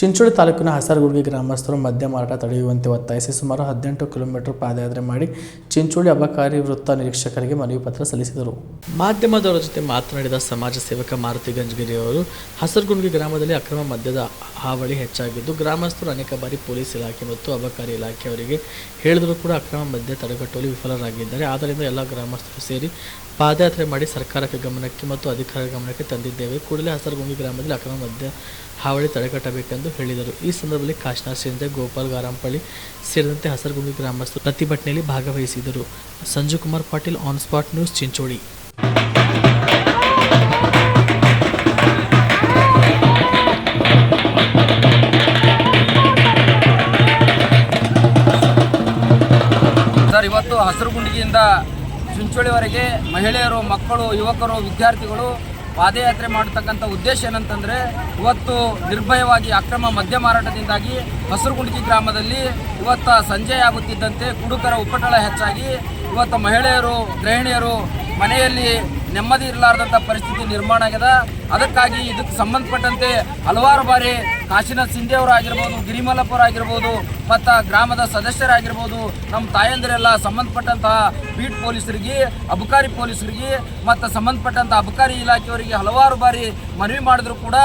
ಚಿಂಚೋಳಿ ತಾಲೂಕಿನ ಹಸರಗುಂಡಿ ಗ್ರಾಮಸ್ಥರು ಮದ್ಯ ಮಾರಾಟ ತಡೆಯುವಂತೆ ಒತ್ತಾಯಿಸಿ ಸುಮಾರು 18 ಕಿಲೋಮೀಟರ್ ಪಾದಯಾತ್ರೆ ಮಾಡಿ ಚಿಂಚೋಳಿ ಅಬಕಾರಿ ವೃತ್ತ ನಿರೀಕ್ಷಕರಿಗೆ ಮನವಿ ಪತ್ರ ಸಲ್ಲಿಸಿದರು. ಮಾಧ್ಯಮದವರ ಜೊತೆ ಮಾತನಾಡಿದ ಸಮಾಜ ಸೇವಕ ಮಾರುತಿ ಗಂಜಗಿರಿ ಅವರು ಹಸರಗುಂಡಿ ಗ್ರಾಮದಲ್ಲಿ ಅಕ್ರಮ ಮದ್ಯದ ಹಾವಳಿ ಹೆಚ್ಚಾಗಿದ್ದು ಗ್ರಾಮಸ್ಥರು ಅನೇಕ ಬಾರಿ ಪೊಲೀಸ್ ಇಲಾಖೆ ಮತ್ತು ಅಬಕಾರಿ ಇಲಾಖೆಯವರಿಗೆ ಹೇಳಿದರೂ ಕೂಡ ಅಕ್ರಮ ಮದ್ಯ ತಡೆಗಟ್ಟುವಲ್ಲಿ ವಿಫಲರಾಗಿದ್ದಾರೆ. ಆದ್ದರಿಂದ ಎಲ್ಲ ಗ್ರಾಮಸ್ಥರು ಸೇರಿ ಪಾದಯಾತ್ರೆ ಮಾಡಿ ಸರ್ಕಾರಕ್ಕೆ ಗಮನಕ್ಕೆ ಮತ್ತು ಅಧಿಕಾರಿಗಳ ಗಮನಕ್ಕೆ ತಂದಿದ್ದೇವೆ. ಕೂಡಲೇ ಹಸರಗುಂಡಿ ಗ್ರಾಮದಲ್ಲಿ ಅಕ್ರಮ ಮದ್ಯ ಹಾವಳಿ ತಡೆಗಟ್ಟಬೇಕೆಂದು ಹೇಳಿದರು. ಈ ಸಂದರ್ಭದಲ್ಲಿ ಕಾಶಿನಾಥ್ ಶಿಂದೆ, ಗೋಪಾಲ್ ಗಾರಂಪಳ್ಳಿ ಸೇರಿದಂತೆ ಹಸರಗುಂಡಿ ಗ್ರಾಮಸ್ಥರು ಪ್ರತಿಭಟನೆಯಲ್ಲಿ ಭಾಗವಹಿಸಿದರು. Sanju Kumar Patil, on spot news, Chincholi. Sir, ಇವತ್ತು ಹಸರಗುಂಡಿಯಿಂದ ಚಿಂಚೋಳಿವರೆಗೆ ಮಹಿಳೆಯರು, ಮಕ್ಕಳು, ಯುವಕರು, ವಿದ್ಯಾರ್ಥಿಗಳು ಪಾದಯಾತ್ರೆ ಮಾಡತಕ್ಕಂಥ ಉದ್ದೇಶ ಏನಂತಂದರೆ, ಇವತ್ತು ನಿರ್ಭಯವಾಗಿ ಅಕ್ರಮ ಮದ್ಯ ಮಾರಾಟದಿಂದಾಗಿ ಹಸರಗುಂಡಿ ಗ್ರಾಮದಲ್ಲಿ ಇವತ್ತು ಸಂಜೆ ಆಗುತ್ತಿದ್ದಂತೆ ಕುಡುಕರ ಉಪಟಳ ಹೆಚ್ಚಾಗಿ ಇವತ್ತು ಮಹಿಳೆಯರು, ಗೃಹಿಣಿಯರು ಮನೆಯಲ್ಲಿ ನೆಮ್ಮದಿ ಇರಲಾರ್ದಂಥ ಪರಿಸ್ಥಿತಿ ನಿರ್ಮಾಣ ಆಗಿದೆ. ಅದಕ್ಕಾಗಿ ಇದಕ್ಕೆ ಸಂಬಂಧಪಟ್ಟಂತೆ ಹಲವಾರು ಬಾರಿ ಕಾಶಿನಾಥ್ ಶಿಂದೆ ಅವರಾಗಿರ್ಬೋದು, ಗಿರಿಮಲ್ಲಪುರ ಆಗಿರ್ಬೋದು, ಮತ್ತು ಗ್ರಾಮದ ಸದಸ್ಯರಾಗಿರ್ಬೋದು, ನಮ್ಮ ತಾಯಂದಿರೆಲ್ಲ ಸಂಬಂಧಪಟ್ಟಂತಹ ಬೀಟ್ ಪೊಲೀಸರಿಗೆ, ಅಬಕಾರಿ ಪೊಲೀಸರಿಗೆ ಮತ್ತು ಸಂಬಂಧಪಟ್ಟಂಥ ಅಬಕಾರಿ ಇಲಾಖೆಯವರಿಗೆ ಹಲವಾರು ಬಾರಿ ಮನವಿ ಮಾಡಿದ್ರು ಕೂಡ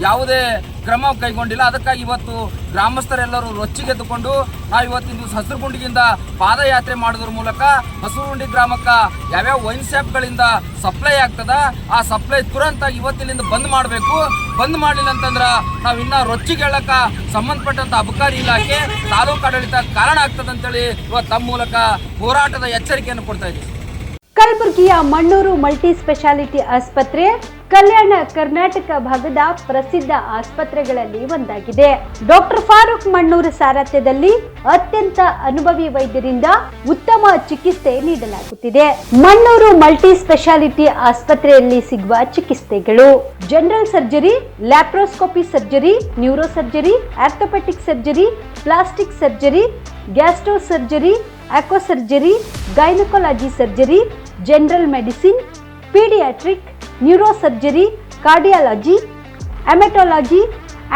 ಯಾವುದೇ ಕ್ರಮ ಕೈಗೊಂಡಿಲ್ಲ. ಅದಕ್ಕಾಗಿ ಇವತ್ತು ಗ್ರಾಮಸ್ಥರೆಲ್ಲರೂ ರೊಚ್ಚಿಗೆದ್ದುಕೊಂಡು ನಾವು ಇವತ್ತಿನ ದಿವಸ ಹಸರಗುಂಡಿಯಿಂದ ಪಾದಯಾತ್ರೆ ಮಾಡೋದ್ರ ಮೂಲಕ ಹಸರಗುಂಡಿ ಗ್ರಾಮಕ್ಕೆ ಯಾವ್ಯಾವ ವೈನ್ ಶಾಪ್ಗಳಿಂದ ಸಪ್ಲೈ ಆಗ್ತದ ಆ ಸಪ್ಲೈ ತುರಂತಾಗಿ ಇವತ್ತಿನಿಂದ ಬಂದ್ ಮಾಡಬೇಕು. ಬಂದ್ ಮಾಡಲಿಲ್ಲ ಅಂತಂದ್ರೆ ನಾವು ಇನ್ನೂ ರೊಚ್ಚಿಗೆ ಹೇಳಕ್ಕೆ ಸಂಬಂಧಪಟ್ಟಂಥ ಅಬಕಾರಿ ಇಲಾಖೆ, ತಾಲೂಕು ಆಡಳಿತ ಕಾರಣ ಆಗ್ತದಂತೇಳಿ ಇವತ್ತು ತಮ್ಮ ಮೂಲಕ ಹೋರಾಟದ ಎಚ್ಚರಿಕೆಯನ್ನು ಕೊಡ್ತಾ ಇದ್ದೀವಿ. ಕಲಬುರಗಿಯ ಮಣ್ಣೂರು ಮಲ್ಟಿ ಸ್ಪೆಷಾಲಿಟಿ ಆಸ್ಪತ್ರೆ ಕಲ್ಯಾಣ ಕರ್ನಾಟಕ ಭಾಗದ ಪ್ರಸಿದ್ಧ ಆಸ್ಪತ್ರೆಗಳಲ್ಲಿ ಒಂದಾಗಿದೆ. ಡಾಕ್ಟರ್ ಫಾರೂಕ್ ಮಣ್ಣೂರು ಸಾರಥ್ಯದಲ್ಲಿ ಅತ್ಯಂತ ಅನುಭವಿ ವೈದ್ಯರಿಂದ ಉತ್ತಮ ಚಿಕಿತ್ಸೆ ನೀಡಲಾಗುತ್ತಿದೆ. ಮಣ್ಣೂರು ಮಲ್ಟಿ ಸ್ಪೆಷಾಲಿಟಿ ಆಸ್ಪತ್ರೆಯಲ್ಲಿ ಸಿಗುವ ಚಿಕಿತ್ಸೆಗಳು: general surgery, laparoscopy surgery, neuro surgery, orthopaedic surgery, plastic surgery, gastro surgery, aqua surgery, gynaecology surgery, general medicine, paediatric, neuro surgery, cardiology, haematology,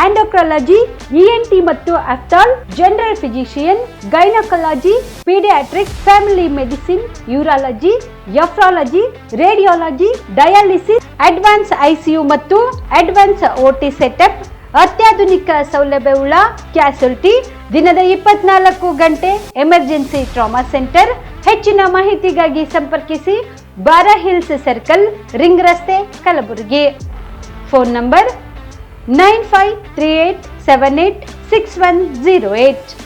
endocrinology, ENT ಮತ್ತು ophthal, general physician, gynaecology, paediatric, family medicine, urology, nephrology, radiology, dialysis, advance ICU ಮತ್ತು advance OT setup, ಅತ್ಯಾಧುನಿಕ ಸೌಲಭ್ಯವುಳ್ಳ ಕ್ಯಾಸುಲಿಟಿ, ದಿನದ 24 ಗಂಟೆ emergency trauma centre. ಹೆಚ್ಚಿನ ಮಾಹಿತಿಗಾಗಿ ಸಂಪರ್ಕಿಸಿ ಬಾರಾ hills circle, ring ರಸ್ತೆ, ಕಲಬುರಗಿ. Phone number 9538786108.